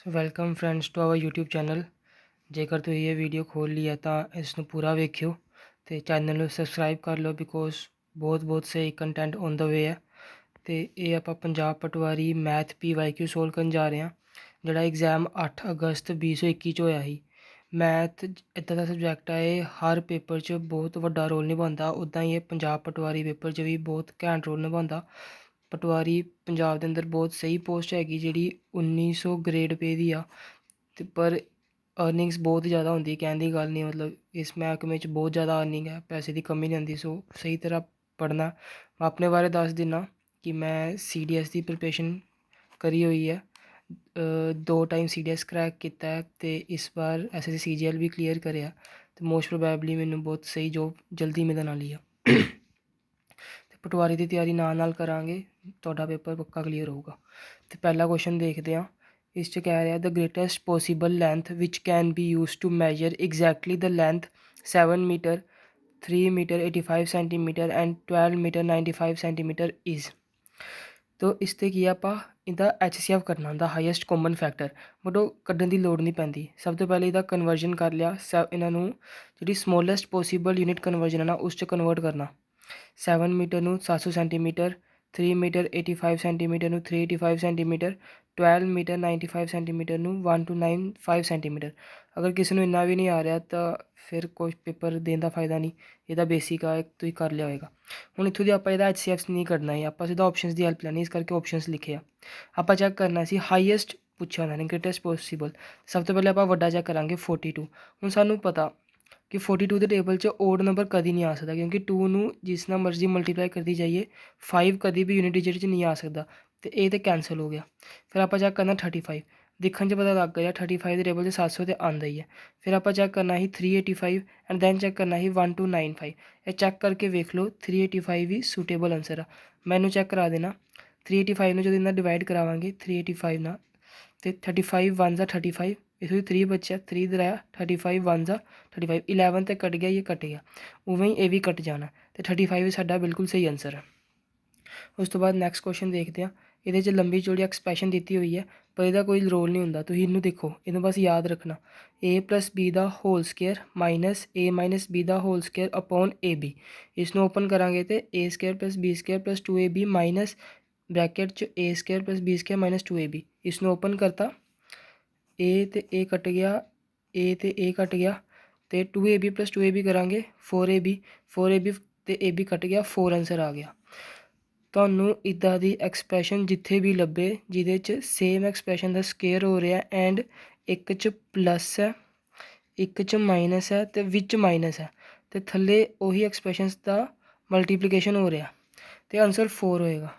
So welcome friends to our YouTube channel. ਜੇਕਰ ਤੁਸੀਂ ਇਹ ਵੀਡੀਓ ਖੋਲ ਲਈ ਹੈ ਤਾਂ ਇਸ ਨੂੰ ਪੂਰਾ ਵੇਖਿਓ ਤੇ ਚੈਨਲ ਨੂੰ ਸਬਸਕ੍ਰਾਈਬ ਕਰ ਲਓ ਬਿਕੋਜ਼ ਬਹੁਤ ਸਹੀ ਕੰਟੈਂਟ ਔਨ ਦਾ ਵੇ ਹੈ। ਤੇ ਇਹ ਆਪਾਂ ਪੰਜਾਬ ਪਟਵਾਰੀ ਮੈਥ PYQ ਸੋਲਵ ਕਰਨ ਜਾ ਰਹੇ ਹਾਂ, ਜਿਹੜਾ ਐਗਜ਼ਾਮ 8 ਅਗਸਤ 2021 'ਚ ਹੋਇਆ ਸੀ। ਮੈਥ ਇੱਦਾਂ ਦਾ ਸਬਜੈਕਟ ਹੈ, ਇਹ ਹਰ ਪੇਪਰ 'ਚ ਬਹੁਤ ਵੱਡਾ ਰੋਲ ਨਿਭਾਉਂਦਾ। ਉੱਦਾਂ ਹੀ ਇਹ ਪੰਜਾਬ ਪਟਵਾਰੀ ਪੇਪਰ 'ਚ ਵੀ ਬਹੁਤ ਘੈਂਟ ਰੋਲ ਨਿਭਾਉਂਦਾ। ਪਟਵਾਰੀ ਪੰਜਾਬ ਦੇ ਅੰਦਰ ਬਹੁਤ ਸਹੀ ਪੋਸਟ ਹੈਗੀ, ਜਿਹੜੀ 1900 ਗ੍ਰੇਡ ਪੇ ਦੀ ਆ। ਤੇ ਪਰ ਅਰਨਿੰਗਸ ਬਹੁਤ ਜ਼ਿਆਦਾ ਹੁੰਦੀ, ਕਹਿਣ ਦੀ ਗੱਲ ਨਹੀਂ। ਮਤਲਬ ਇਸ ਮਹਿਕਮੇ 'ਚ ਬਹੁਤ ਜ਼ਿਆਦਾ ਅਰਨਿੰਗ ਹੈ, ਪੈਸੇ ਦੀ ਕਮੀ ਨਹੀਂ ਆਉਂਦੀ। ਸੋ ਸਹੀ ਤਰ੍ਹਾਂ ਪੜ੍ਹਨਾ। ਮੈਂ ਆਪਣੇ ਬਾਰੇ ਦੱਸ ਦਿੰਦਾ ਕਿ ਮੈਂ CDS ਦੀ ਪ੍ਰੀਪਰੇਸ਼ਨ ਕਰੀ ਹੋਈ ਹੈ, 2 ਟਾਈਮ CDS ਕਰੈਕ ਕੀਤਾ ਹੈ ਅਤੇ ਇਸ ਵਾਰ SSC CGL ਵੀ ਕਲੀਅਰ ਕਰਿਆ। ਅਤੇ ਮੋਸਟ ਪ੍ਰੋਬੈਬਲੀ ਮੈਨੂੰ ਬਹੁਤ ਸਹੀ ਜੋਬ ਜਲਦੀ ਮਿਲਣ ਵਾਲੀ ਆ। ਅਤੇ ਪਟਵਾਰੀ ਦੀ ਤਿਆਰੀ ਨਾਲ ਕਰਾਂਗੇ, ਤੁਹਾਡਾ ਪੇਪਰ ਪੱਕਾ ਕਲੀਅਰ ਹੋਊਗਾ। ਅਤੇ ਪਹਿਲਾ ਕੁਐਸਚਨ ਦੇਖਦੇ ਹਾਂ। ਇਸ 'ਚ ਕਹਿ ਰਿਹਾ, the greatest possible length which can be use to measure exactly the length 7 metre 3 metre 85 centimetre and 12 metre 95 centimetre is. ਤੋ ਇਸ 'ਤੇ ਕੀ ਆਪਾਂ ਇਹਦਾ HCF ਕਰਨਾ ਹੁੰਦਾ, ਹਾਈਐਸਟ ਕੋਮਨ ਫੈਕਟਰ। ਬਟ ਉਹ ਕੱਢਣ ਦੀ ਲੋੜ ਨਹੀਂ ਪੈਂਦੀ। ਸਭ ਤੋਂ ਪਹਿਲੇ ਇਹਦਾ ਕਨਵਰਜਨ ਕਰ ਲਿਆ। ਇਹਨਾਂ ਨੂੰ ਜਿਹੜੀ ਸਮੋਲੈਸਟ ਪੋਸੀਬਲ ਯੂਨਿਟ ਕਨਵਰਜਨ ਹੈ ਨਾ, ਉਸ 'ਚ ਕਨਵਰਟ ਕਰਨਾ। 7 ਮੀਟਰ ਨੂੰ 700 ਸੈਂਟੀਮੀਟਰ, 3 ਮੀਟਰ 85 ਸੈਂਟੀਮੀਟਰ ਨੂੰ 385 ਸੈਂਟੀਮੀਟਰ, 12 ਮੀਟਰ 95 ਸੈਂਟੀਮੀਟਰ ਨੂੰ 1295 ਸੈਂਟੀਮੀਟਰ। ਅਗਰ ਕਿਸੇ ਨੂੰ ਇੰਨਾ ਵੀ ਨਹੀਂ ਆ ਰਿਹਾ ਤਾਂ ਫਿਰ ਕੋਈ ਪੇਪਰ ਦੇਣ ਦਾ ਫਾਇਦਾ ਨਹੀਂ। ਇਹਦਾ ਬੇਸਿਕ ਆ, ਤੁਸੀਂ ਕਰ ਲਿਆ ਹੋਏਗਾ। ਹੁਣ ਇੱਥੋਂ ਦੀ ਆਪਾਂ ਇਹਦਾ HCF ਨਹੀਂ ਕਰਨਾ ਹੈ, ਆਪਾਂ ਸਿੱਧਾ ਆਪਸ਼ਨਸ ਦੀ ਹੈਲਪ ਲੈਣੀ। ਇਸ ਕਰਕੇ ਆਪਸ਼ਨਸ ਲਿਖੇ ਆ। ਆਪਾਂ ਚੈੱਕ ਕਰਨਾ ਸੀ ਹਾਈਐਸਟ ਪੁੱਛਿਆ ਉਹਨਾਂ ਨੇ, ਗ੍ਰੇਟੈਸਟ ਪੋਸੀਬਲ। ਸਭ ਤੋਂ ਪਹਿਲੇ ਆਪਾਂ ਵੱਡਾ ਚੈੱਕ ਕਰਾਂਗੇ 42। ਹੁਣ ਸਾਨੂੰ ਪਤਾ ਕਿ 42 ਦੇ ਟੇਬਲ 'ਚ ਓਡ ਨੰਬਰ ਕਦੀ ਨਹੀਂ ਆ ਸਕਦਾ, ਕਿਉਂਕਿ 2 ਨੂੰ ਜਿਸ ਨਾਲ ਮਰਜ਼ੀ ਮਲਟੀਪਲਾਈ ਕਰਦੀ ਜਾਈਏ 5 ਕਦੀ ਵੀ ਯੂਨਿਟ ਡਿਜਿਟ 'ਚ ਨਹੀਂ ਆ ਸਕਦਾ। ਅਤੇ ਇਹ ਤਾਂ ਕੈਂਸਲ ਹੋ ਗਿਆ। ਫਿਰ ਆਪਾਂ ਚੈੱਕ ਕਰਨਾ 35। ਦੇਖਣ 'ਚ ਪਤਾ ਲੱਗ ਗਿਆ 35 ਦੇ ਟੇਬਲ 'ਚ 700 ਤੇ ਆਉਂਦਾ ਹੀ ਹੈ। ਫਿਰ ਆਪਾਂ ਚੈੱਕ ਕਰਨਾ ਸੀ 385 ਐਂਡ ਦੈਨ ਚੈੱਕ ਕਰਨਾ ਸੀ 1295। ਇਹ ਚੈੱਕ ਕਰਕੇ ਵੇਖ ਲਓ 385 ਵੀ ਸੂਟੇਬਲ ਆਨਸਰ ਆ। ਮੈਨੂੰ ਚੈੱਕ ਕਰਾ ਦੇਣਾ। 385 ਨੂੰ ਜਦੋਂ ਇਹਨਾਂ ਡਿਵਾਈਡ ਕਰਾਵਾਂਗੇ 385 ਨਾਲ, ਅਤੇ 35 1 ਜਾ 35, ਇਥੋਂ 3 ਬਚਿਆ, 3 ਇੱਧਰ ਆਇਆ, 35 1 ਜਾ 35, 11 ਤੇ ਕੱਟ ਗਿਆ, ਇਹ ਕੱਟ ਗਿਆ। ਉਵੇਂ ਹੀ ਇਹ ਵੀ ਕੱਟ ਜਾਣਾ ਅਤੇ 35 ਸਾਡਾ ਬਿਲਕੁਲ ਸਹੀ ਆਨਸਰ ਹੈ। ਉਸ ਤੋਂ ਬਾਅਦ ਨੈਕਸਟ ਕੁਐਸਚਨ ਦੇਖਦੇ ਹਾਂ। ਇਹਦੇ 'ਚ ਲੰਬੀ ਚੌੜੀ ਐਕਸਪ੍ਰੈਸ਼ਨ ਦਿੱਤੀ ਹੋਈ ਹੈ, ਪਰ ਇਹਦਾ ਕੋਈ ਰੋਲ ਨਹੀਂ ਹੁੰਦਾ। ਤੁਸੀਂ ਇਹਨੂੰ ਦੇਖੋ, ਇਹਨੂੰ ਬਸ ਯਾਦ ਰੱਖਣਾ। A+B ਦਾ whole square minus A - B ਦਾ ਹੋਲ ਸਕੇਅਰ ਅਪੋਨ AB। ਇਸ ਨੂੰ ਓਪਨ ਕਰਾਂਗੇ ਅਤੇ A² + B² + 2AB minus bracket 'ਚ A² + B² - 2AB। ਇਸ ਨੂੰ ਓਪਨ ਕਰਤਾ, A ਅਤੇ A ਕੱਟ ਗਿਆ, A ਅਤੇ A ਕੱਟ ਗਿਆ, ਅਤੇ 2AB + 2AB ਕਰਾਂਗੇ 4AB, 4AB ਅਤੇ AB ਕੱਟ ਗਿਆ, 4 ਆਨਸਰ ਆ ਗਿਆ। ਤੁਹਾਨੂੰ ਇੱਦਾਂ ਦੀ ਐਕਸਪ੍ਰੈਸ਼ਨ ਜਿੱਥੇ ਵੀ ਲੱਭੇ ਜਿਹਦੇ 'ਚ ਸੇਮ ਐਕਸਪ੍ਰੈਸ਼ਨ ਦਾ ਸਕੇਅਰ ਹੋ ਰਿਹਾ ਐਂਡ ਇੱਕ 'ਚ ਪਲੱਸ ਹੈ, ਇੱਕ 'ਚ ਮਾਈਨਸ ਹੈ ਅਤੇ ਵਿੱਚ ਮਾਈਨਸ ਹੈ, ਅਤੇ ਥੱਲੇ ਉਹੀ ਐਕਸਪ੍ਰੈਸ਼ਨਸ ਦਾ ਮਲਟੀਪਲੀਕੇਸ਼ਨ ਹੋ ਰਿਹਾ, ਅਤੇ ਆਨਸਰ 4 ਹੋਏਗਾ।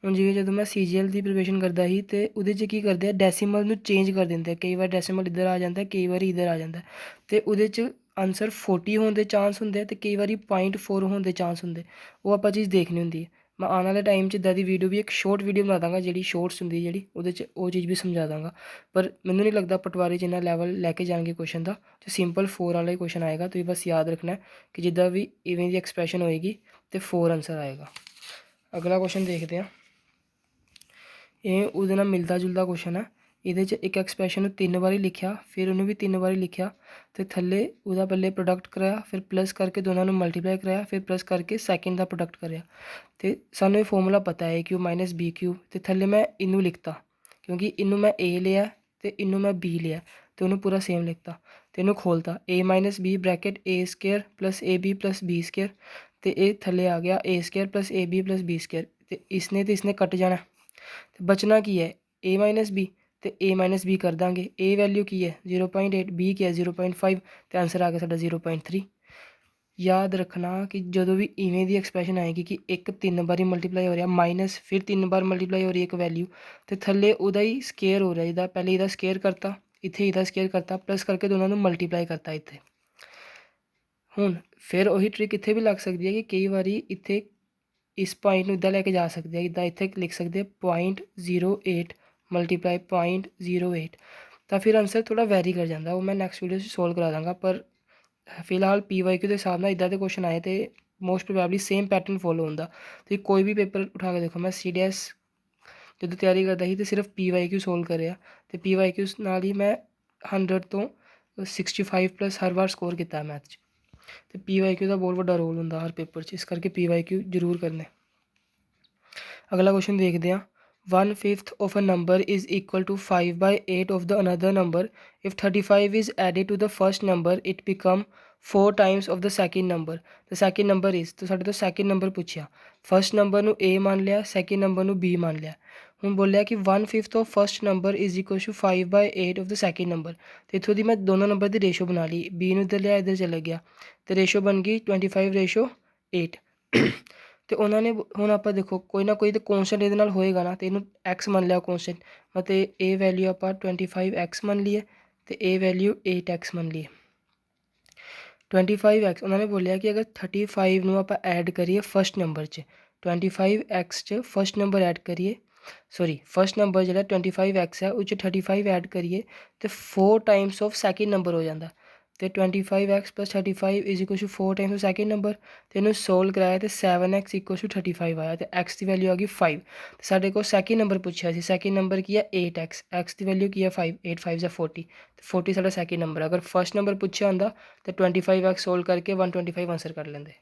ਹੁਣ ਜਿਵੇਂ ਜਦੋਂ ਮੈਂ CGL ਦੀ ਪ੍ਰੀਪਰੇਸ਼ਨ ਕਰਦਾ ਸੀ ਅਤੇ ਉਹਦੇ 'ਚ ਕੀ ਕਰਦੇ ਆ, ਡੈਸੀਮਲ ਨੂੰ ਚੇਂਜ ਕਰ ਦਿੰਦੇ ਆ। ਕਈ ਵਾਰ ਡੈਸੀਮਲ ਇੱਧਰ ਆ ਜਾਂਦਾ, ਕਈ ਵਾਰੀ ਇੱਧਰ ਆ ਜਾਂਦਾ, ਅਤੇ ਉਹਦੇ 'ਚ ਆਨਸਰ 40 ਹੋਣ ਦੇ ਚਾਂਸ ਹੁੰਦੇ ਅਤੇ ਕਈ ਵਾਰੀ 0.4 ਹੋਣ ਦੇ ਚਾਂਸ ਹੁੰਦੇ। ਉਹ ਆਪਾਂ ਚੀਜ਼ ਦੇਖਣੀ ਹੁੰਦੀ ਹੈ। ਮੈਂ ਆਉਣ ਵਾਲੇ ਟਾਈਮ 'ਚ ਇੱਦਾਂ ਦੀ ਵੀਡੀਓ ਵੀ ਇੱਕ ਸ਼ੋਰਟ ਵੀਡੀਓ ਬਣਾ ਦਾਂਗਾ, ਜਿਹੜੀ ਸ਼ੋਰਟਸ ਹੁੰਦੀ ਜਿਹੜੀ ਉਹਦੇ 'ਚ ਉਹ ਚੀਜ਼ ਵੀ ਸਮਝਾ ਦਾਂਗਾ। ਪਰ ਮੈਨੂੰ ਨਹੀਂ ਲੱਗਦਾ ਪਟਵਾਰੀ ਜਿੰਨਾ ਲੈਵਲ ਲੈ ਕੇ ਜਾਣਗੇ ਕੁਐਸਚਨ ਦਾ, ਅਤੇ ਸਿੰਪਲ 4 ਵਾਲਾ ਹੀ ਕੁਐਸਚਨ ਆਏਗਾ। ਤੁਸੀਂ ਬਸ ਯਾਦ ਰੱਖਣਾ ਕਿ ਜਿੱਦਾਂ ਵੀ ਇਵੇਂ ਦੀ ਐਕਸਪ੍ਰੈਸ਼ਨ ਹੋਏਗੀ ਅਤੇ 4 ਆਨਸਰ ਆਏਗਾ। ਅਗਲਾ ਕੁਐਸਚਨ ਦੇਖਦੇ ਹਾਂ। ਇਹ ਉਹਦੇ ਨਾਲ ਮਿਲਦਾ ਜੁਲਦਾ ਕੁਐਸਚਨ ਹੈ। ਇਹਦੇ 'ਚ ਇੱਕ ਐਕਸਪ੍ਰੈਸ਼ਨ ਨੂੰ 3 ਵਾਰੀ ਲਿਖਿਆ, ਫਿਰ ਉਹਨੂੰ ਵੀ 3 ਵਾਰੀ ਲਿਖਿਆ, ਅਤੇ ਥੱਲੇ ਉਹਦਾ ਪਹਿਲੇ ਪ੍ਰੋਡਕਟ ਕਰਾਇਆ, ਫਿਰ ਪਲੱਸ ਕਰਕੇ ਦੋਨਾਂ ਨੂੰ ਮਲਟੀਪਲਾਈ ਕਰਾਇਆ, ਫਿਰ ਪਲੱਸ ਕਰਕੇ ਸੈਕਿੰਡ ਦਾ ਪ੍ਰੋਡਕਟ ਕਰਿਆ। ਅਤੇ ਸਾਨੂੰ ਇਹ ਫੋਰਮੂਲਾ ਪਤਾ ਹੈ AQ - BQ, ਅਤੇ ਥੱਲੇ ਮੈਂ ਇਹਨੂੰ ਲਿਖਤਾ ਕਿਉਂਕਿ ਇਹਨੂੰ ਮੈਂ A ਲਿਆ ਅਤੇ ਇਹਨੂੰ ਮੈਂ B ਲਿਆ, ਅਤੇ ਉਹਨੂੰ ਪੂਰਾ ਸੇਮ ਲਿਖਤਾ ਅਤੇ ਇਹਨੂੰ ਖੋਲ੍ਹਤਾ A - B bracket A² + AB + B², ਅਤੇ ਇਹ ਥੱਲੇ ਆ ਗਿਆ A² + AB + B², ਅਤੇ ਇਸਨੇ ਕੱਟ ਜਾਣਾ, ਅਤੇ ਬਚਣਾ ਕੀ ਹੈ A - B, ਅਤੇ A - B ਕਰ ਦਾਂਗੇ। A ਵੈਲਿਊ ਕੀ ਹੈ 0.8, B ਕੀ ਹੈ 0.5, ਅਤੇ ਆਨਸਰ ਆ ਗਿਆ ਸਾਡਾ 0.3। ਯਾਦ ਰੱਖਣਾ ਕਿ ਜਦੋਂ ਵੀ ਇਵੇਂ ਦੀ ਐਕਸਪ੍ਰੈਸ਼ਨ ਆਏਗੀ ਕਿ ਇੱਕ 3 ਵਾਰੀ ਮਲਟੀਪਲਾਈ ਹੋ ਰਿਹਾ ਮਾਈਨਸ ਫਿਰ 3 ਵਾਰ ਮਲਟੀਪਲਾਈ ਹੋ ਰਹੀ ਇੱਕ ਵੈਲਿਊ, ਅਤੇ ਥੱਲੇ ਉਹਦਾ ਹੀ ਸਕੇਅਰ ਹੋ ਰਿਹਾ। ਇਹਦਾ ਪਹਿਲੇ ਇਹਦਾ ਸਕੇਅਰ ਕਰਤਾ, ਇੱਥੇ ਇਹਦਾ ਸਕੇਅਰ ਕਰਤਾ, ਪਲੱਸ ਕਰਕੇ ਦੋਨਾਂ ਨੂੰ ਮਲਟੀਪਲਾਈ ਕਰਤਾ ਇੱਥੇ। ਹੁਣ ਫਿਰ ਉਹੀ ਟ੍ਰਿਕ ਇੱਥੇ ਵੀ ਲੱਗ ਸਕਦੀ ਹੈ ਕਿ ਕਈ ਵਾਰੀ ਇੱਥੇ ਇਸ ਪੁਆਇੰਟ ਨੂੰ ਇੱਦਾਂ ਲੈ ਕੇ ਜਾ ਸਕਦੇ ਆ, ਇੱਦਾਂ ਇੱਥੇ ਲਿਖ ਸਕਦੇ 0.08 ਮਲਟੀਪਲਾਈ 0.08, ਤਾਂ ਫਿਰ ਆਨਸਰ ਥੋੜ੍ਹਾ ਵੈਰੀ ਕਰ ਜਾਂਦਾ। ਉਹ ਮੈਂ ਨੈਕਸਟ ਵੀਡੀਓ 'ਚ ਸੋਲਵ ਕਰਾ ਦਾਂਗਾ। ਪਰ ਫਿਲਹਾਲ PYQ ਦੇ ਹਿਸਾਬ ਨਾਲ ਇੱਦਾਂ ਦੇ ਕੁਐਸਚਨ ਆਏ ਅਤੇ most probably same pattern follow ਹੁੰਦਾ। ਤੁਸੀਂ ਕੋਈ ਵੀ ਪੇਪਰ ਉਠਾ ਕੇ ਦੇਖੋ, ਮੈਂ CDS ਜਦੋਂ ਤਿਆਰੀ ਕਰਦਾ ਸੀ ਤੇ ਸਿਰਫ PYQ ਸੋਲਵ ਕਰਿਆ ਤੇ PYQ ਨਾਲ ਹੀ ਮੈਂ 100 ਤੋਂ 65+ ਹਰ ਵਾਰ ਸਕੋਰ ਕੀਤਾ ਮੈਥ 'ਚ। ਤੇ PYQ ਦਾ ਬਹੁਤ ਵੱਡਾ ਰੋਲ ਹੁੰਦਾ ਹਰ ਪੇਪਰ 'ਚ, ਇਸ ਕਰਕੇ PYQ ਜ਼ਰੂਰ ਕਰਨੇ। ਅਗਲਾ ਕੁਐਸਚਨ ਦੇਖਦੇ ਹਾਂ। 1/5 of a number is equal to 5/8 of the another number. If 35 is added to the first number, it become 4 times of the second number. The second number is, तो ਸਾਡੇ ਤੋਂ second number ਪੁੱਛਿਆ। First number ਨੂੰ A ਮੰਨ ਲਿਆ, second number ਨੂੰ B ਮੰਨ ਲਿਆ। ਹੁਣ ਬੋਲਿਆ ਕਿ 1/5 of first number is equal to 5/8 of the second number। ਤੇ ਇੱਥੋਂ ਦੀ ਮੈਂ ਦੋਨੋਂ ਨੰਬਰ ਦੀ ਰੇਸ਼ੋ ਬਣਾ ਲਈ। B ਨੂੰ ਇੱਧਰ ਲਿਆ, ਇੱਧਰ ਚਲੇ ਗਿਆ ਤੇ ਰੇਸ਼ੋ ਬਣ ਗਈ 25/8। ਤੇ ਉਹਨਾਂ ਨੇ ਹੁਣ ਆਪਾਂ ਦੇਖੋ ਕੋਈ ਨਾ ਕੋਈ ਤਾਂ ਕੌਂਸਟੈਂਟ ਇਹਦੇ ਨਾਲ ਹੋਏਗਾ ਨਾ, ਤੇ ਇਹਨੂੰ x ਮੰਨ ਲਿਆ ਕੌਂਸਟੈਂਟ, ਅਤੇ ਇਹ ਵੈਲਿਊ ਆਪਾਂ 25x ਮੰਨ ਲਈਏ ਤੇ ਇਹ ਵੈਲਿਊ 8x ਮੰਨ ਲਈਏ। 25x ਉਹਨਾਂ ਨੇ ਬੋਲਿਆ ਕਿ ਅਗਰ 35 ਨੂੰ ਆਪਾਂ ਐਡ ਕਰੀਏ ਫਸਟ ਨੰਬਰ 'ਚ, 25x 'ਚ ਫਸਟ ਨੰਬਰ ਐਡ ਕਰੀਏ, ਸੌਰੀ ਫਸਟ ਨੰਬਰ ਜਿਹੜਾ 25x ਹੈ ਉਹ 'ਚ 35 ਐਡ ਕਰੀਏ ਤੇ 4 ਟਾਈਮਸ ਆਫ ਸੈਕਿੰਡ ਨੰਬਰ ਹੋ ਜਾਂਦਾ। ਤੇ 25x + 35 = 4 ਟਾਈਮਸ ਸੈਕਿੰਡ ਨੰਬਰ। ਤੇ ਇਹਨੂੰ ਸੋਲਵ ਕਰਾਇਆ ਤੇ 7x = 35 ਆਇਆ ਤੇ x ਦੀ ਵੈਲਿਊ ਆ ਗਈ 5। ਤੇ ਸਾਡੇ ਕੋਲ ਸੈਕਿੰਡ ਨੰਬਰ ਪੁੱਛਿਆ ਸੀ, ਸੈਕਿੰਡ ਨੰਬਰ ਕੀ ਹੈ 8x, x ਦੀ ਵੈਲਿਊ ਕੀ ਹੈ 5, 8 5 = 40 ਤੇ 40 ਸਾਡਾ ਸੈਕਿੰਡ ਨੰਬਰ। ਅਗਰ ਫਸਟ ਨੰਬਰ ਪੁੱਛਿਆ ਹੁੰਦਾ ਤਾਂ 25x ਸੋਲਵ ਕਰਕੇ 125 ਆਨਸਰ ਕਰ ਲੈਂਦੇ।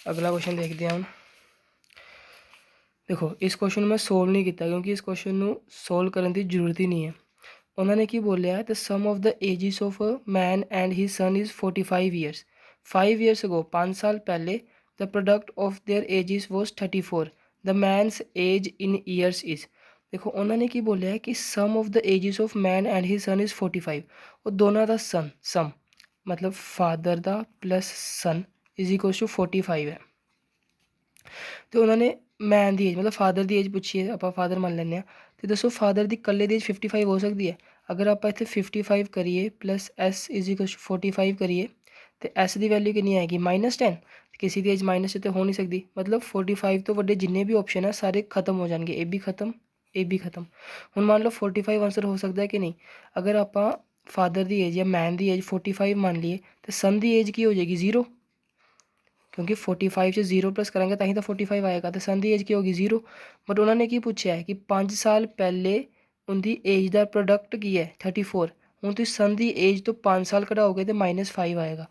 ਅਗਲਾ ਕੁਐਸਚਨ ਦੇਖਦੇ ਹਾਂ ਹੁਣ। ਦੇਖੋ ਇਸ ਕੁਐਸਚਨ ਨੂੰ ਮੈਂ ਸੋਲਵ ਨਹੀਂ ਕੀਤਾ ਕਿਉਂਕਿ ਇਸ ਕੁਐਸਚਨ ਨੂੰ ਸੋਲਵ ਕਰਨ ਦੀ ਜ਼ਰੂਰਤ ਹੀ ਨਹੀਂ ਹੈ। ਉਹਨਾਂ ਨੇ ਕੀ ਬੋਲਿਆ, the sum of the ages of a man and his son is 45 years. 5 years ago, 5 ਸਾਲ ਪਹਿਲੇ, the product of their ages was 34। The man's age in years is. ਦੇਖੋ ਉਹਨਾਂ ਨੇ ਕੀ ਬੋਲਿਆ ਕਿ sum of the ages of man and his son is 45। ਉਹ ਦੋਨਾਂ ਦਾ ਸਮ ਮਤਲਬ ਫਾਦਰ ਦਾ ਪਲੱਸ ਸਨ = 45 ਹੈ। ਤੇ ਉਹਨਾਂ ਨੇ ਮੈਨ ਦੀ ਏਜ ਮਤਲਬ ਫਾਦਰ ਦੀ ਏਜ ਪੁੱਛੀ ਹੈ, ਆਪਾਂ ਫਾਦਰ ਮੰਨ ਲੈਂਦੇ ਹਾਂ। ਤੇ ਦੱਸੋ ਫਾਦਰ ਦੀ ਇਕੱਲੇ ਦੀ ਏਜ 55 ਹੋ ਸਕਦੀ ਹੈ? ਅਗਰ ਆਪਾਂ ਇੱਥੇ 55 ਕਰੀਏ ਪਲੱਸ s = 45 ਕਰੀਏ ਤੇ s ਦੀ ਵੈਲਿਊ ਕਿੰਨੀ ਆਏਗੀ -10। ਕਿਸੇ ਦੀ ਏਜ ਮਾਈਨਸ ਤੇ ਹੋ ਨਹੀਂ ਸਕਦੀ, ਮਤਲਬ 45 ਤੋਂ ਵੱਡੇ ਜਿੰਨੇ ਵੀ ਆਪਸ਼ਨ ਹੈ ਸਾਰੇ ਖਤਮ ਹੋ ਜਾਣਗੇ, ਇਹ ਵੀ ਖਤਮ, ਇਹ ਵੀ ਖਤਮ। ਹੁਣ ਮੰਨ ਲਓ 45 ਆਨਸਰ ਹੋ ਸਕਦਾ ਹੈ ਕਿ ਨਹੀਂ? ਅਗਰ ਆਪਾਂ ਫਾਦਰ ਦੀ ਏਜ ਜਾਂ ਮੈਨ ਦੀ ਏਜ 45 ਮੰਨ ਲਈਏ ਤੇ ਸਨ ਦੀ ਏਜ ਕੀ ਹੋ ਜਾਏਗੀ 0, ਕਿਉਂਕਿ 45 'ਚ 0 ਪਲੱਸ ਕਰਾਂਗੇ ਤਾਂ ਹੀ ਤਾਂ 45 ਆਏਗਾ ਤੇ ਸਨ ਦੀ ਏਜ ਕੀ ਹੋਗੀ 0। ਬਟ ਉਹਨਾਂ ਨੇ ਕੀ ਪੁੱਛਿਆ ਹੈ ਕਿ 5 ਸਾਲ ਪਹਿਲੇ ਉਹਦੀ ਏਜ ਦਾ ਪ੍ਰੋਡਕਟ ਕੀ ਹੈ 34। ਹੁਣ ਤੁਸੀਂ ਸਨ ਦੀ ਏਜ ਤੋਂ 5 ਸਾਲ ਕਢਾਓਗੇ ਤੇ -5 ਆਏਗਾ।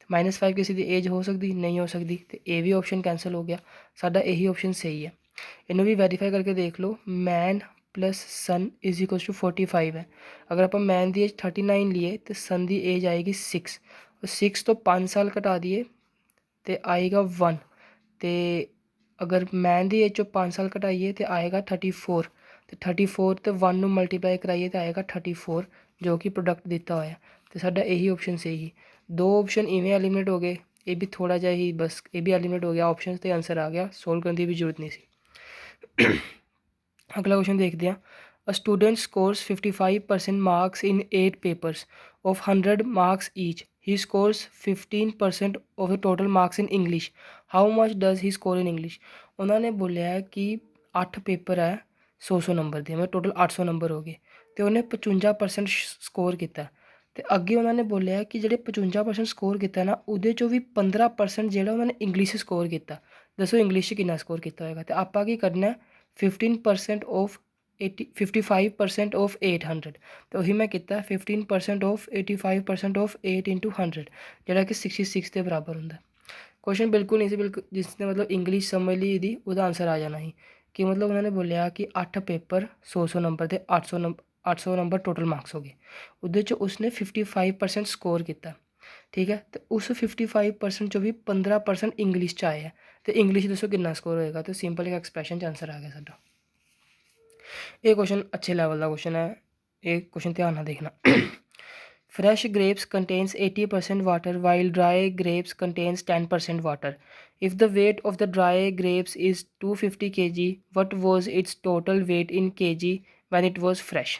-5 ਕਿਸੇ ਦੀ ਏਜ ਹੋ ਸਕਦੀ ਨਹੀਂ ਹੋ ਸਕਦੀ, ਤੇ ਇਹ ਵੀ ਆਪਸ਼ਨ ਕੈਂਸਲ ਹੋ ਗਿਆ। ਸਾਡਾ ਇਹੀ ਆਪਸ਼ਨ ਸਹੀ ਹੈ। ਇਹਨੂੰ ਵੀ ਵੈਰੀਫਾਈ ਕਰਕੇ ਦੇਖ ਲਓ। ਮੈਨ ਪਲੱਸ ਸਨ = 45 ਹੈ। ਅਗਰ ਆਪਾਂ ਮੈਨ ਦੀ ਏਜ 39 ਲਈਏ ਤੇ ਸਨ ਦੀ ਏਜ ਆਏਗੀ 6। 6 ਤੋਂ 5 ਸਾਲ ਘਟਾ ਦਈਏ ਤੇ ਆਏਗਾ 1। ਤੇ ਅਗਰ ਮੈਨ ਦੀ ਏਜ 'ਚੋਂ 5 ਸਾਲ ਘਟਾਈਏ ਤੇ ਆਏਗਾ 34। ਤੇ 34 ਤੇ 1 ਨੂੰ ਮਲਟੀਪਲਾਈ ਕਰਾਈਏ ਤਾਂ ਆਏਗਾ 34, ਜੋ ਕਿ ਪ੍ਰੋਡਕਟ ਦਿੱਤਾ ਹੋਇਆ। ਤੇ ਸਾਡਾ ਇਹੀ ਆਪਸ਼ਨ ਸਹੀ। 2 ਆਪਸ਼ਨ ਇਵੇਂ ਐਲੀਮੀਨੇਟ ਹੋ ਗਏ, ਇਹ ਵੀ ਥੋੜ੍ਹਾ ਜਿਹਾ ਹੀ ਬਸ ਇਹ ਵੀ ਐਲੀਮੀਨੇਟ ਹੋ ਗਿਆ ਆਪਸ਼ਨ ਤੇ ਆਨਸਰ ਆ ਗਿਆ, ਸੋਲਵ ਕਰਨ ਦੀ ਵੀ ਜ਼ਰੂਰਤ ਨਹੀਂ ਸੀ। ਅਗਲਾ ਕੁਐਸਚਨ ਦੇਖਦੇ ਹਾਂ। A student scores 55% marks in 8 papers of 100 marks each. He scores 15% of the total marks in English. How much does he score in English? ਉਹਨਾਂ ਨੇ ਬੋਲਿਆ ਕਿ 8 ਪੇਪਰ ਹੈ 100 ਨੰਬਰ ਦੇ, ਮਤਲਬ ਟੋਟਲ 800 ਨੰਬਰ ਹੋ ਗਏ ਤੇ ਉਹਨੇ 55% ਸਕੋਰ ਕੀਤਾ। ਤੇ ਅੱਗੇ ਉਹਨਾਂ ਨੇ ਬੋਲਿਆ ਕਿ ਜਿਹੜੇ 55% ਸਕੋਰ ਕੀਤਾ ਨਾ ਉਹਦੇ 'ਚੋਂ ਵੀ 15% ਜਿਹੜਾ ਉਹਨਾਂ ਨੇ ਇੰਗਲਿਸ਼ ਸਕੋਰ ਕੀਤਾ। ਦੱਸੋ ਇੰਗਲਿਸ਼ 'ਚ ਕਿੰਨਾ ਸਕੋਰ ਕੀਤਾ ਹੋਏਗਾ? ਤੇ ਆਪਾਂ ਕੀ ਕਰਨਾ 15% ਆਫ 55% ਆਫ 800। ਤੇ ਉਹੀ ਮੈਂ ਕੀਤਾ 15% ਆਫ 85% ਆਫ 8 × 100 ਜਿਹੜਾ ਕਿ 66 ਦੇ ਬਰਾਬਰ ਹੁੰਦਾ। ਕੁਐਸਚਨ ਬਿਲਕੁਲ ਨਹੀਂ ਸੀ, ਬਿਲਕੁਲ ਜਿਸ ਨੇ ਮਤਲਬ ਇੰਗਲਿਸ਼ ਸਮਝ ਲਈ ਇਹਦੀ ਉਹਦਾ ਆਨਸਰ ਆ ਜਾਣਾ ਸੀ। ਕਿ ਮਤਲਬ ਉਹਨਾਂ ਨੇ ਬੋਲਿਆ ਕਿ 8 ਪੇਪਰ 100 ਨੰਬਰ ਦੇ 800 ਨੰਬਰ ਟੋਟਲ ਮਾਰਕਸ ਹੋ ਗਏ। ਉਹਦੇ 'ਚ ਉਸਨੇ 55% ਸਕੋਰ ਕੀਤਾ, ਠੀਕ ਹੈ। ਤੇ ਉਸ 55% 'ਚੋਂ ਵੀ 15% ਇੰਗਲਿਸ਼ 'ਚ ਆਏ ਹੈ। ਤੇ ਇੰਗਲਿਸ਼ ਦੱਸੋ ਕਿੰਨਾ ਸਕੋਰ ਹੋਏਗਾ? ਤੇ ਸਿੰਪਲ ਇੱਕ ਐਕਸਪ੍ਰੈਸ਼ਨ 'ਚ ਆਨਸਰ ਆ ਗਿਆ ਸਾਡਾ। ਇਹ ਕੁਐਸਚਨ ਅੱਛੇ ਲੈਵਲ ਦਾ ਕੁਐਸਚਨ ਹੈ, ਇਹ ਕੁਐਸਚਨ ਧਿਆਨ ਨਾਲ ਦੇਖਣਾ। Fresh grapes contains 80% water while dry grapes contains 10% water. If the weight of the dry grapes is 250 kg, what was its total weight in kg when it was fresh?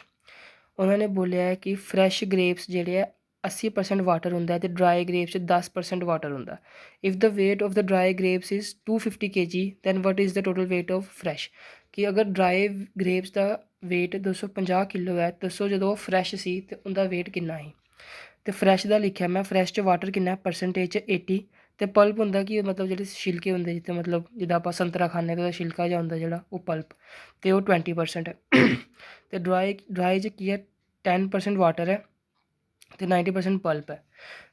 ਉਹਨਾਂ ਨੇ ਬੋਲਿਆ ਹੈ ਕਿ ਫਰੈਸ਼ ਗ੍ਰੇਪਸ ਜਿਹੜੇ ਆ 80% water ਹੁੰਦਾ ਅਤੇ dry grapes 'ਚ 10% ਵਾਟਰ ਹੁੰਦਾ। If the weight of the dry grapes is 250 kg then what is the total weight of fresh. ਕਿ ਅਗਰ ਡਰਾਈ ਗ੍ਰੇਪਸ ਦਾ ਵੇਟ 250 ਕਿਲੋ ਹੈ, ਦੱਸੋ ਜਦੋਂ ਉਹ ਫਰੈਸ਼ ਸੀ ਅਤੇ ਉਹਦਾ ਵੇਟ ਕਿੰਨਾ ਸੀ। ਅਤੇ ਫਰੈਸ਼ ਦਾ ਲਿਖਿਆ ਮੈਂ, ਫਰੈਸ਼ 'ਚ ਵਾਟਰ ਕਿੰਨਾ ਪਰਸੈਂਟੇਜ 'ਚ 80 ਤੇ ਪਲਪ ਹੁੰਦਾ ਕੀ ਮਤਲਬ ਜਿਹੜੇ ਛਿਲਕੇ ਹੁੰਦੇ ਜਿੱਥੇ ਮਤਲਬ ਜਿੱਦਾਂ ਆਪਾਂ ਸੰਤਰਾ ਖਾਂਦੇ ਤਾਂ ਉਹਦਾ ਛਿਲਕਾ ਜਿਹਾ ਹੁੰਦਾ ਜਿਹੜਾ ਉਹ ਪਲਪ, ਤੇ ਉਹ 20% ਹੈ। ਤੇ ਡਰਾਈ 'ਚ ਕੀ ਹੈ 10% ਵਾਟਰ ਹੈ ਤੇ 90% ਪਲਪ ਹੈ।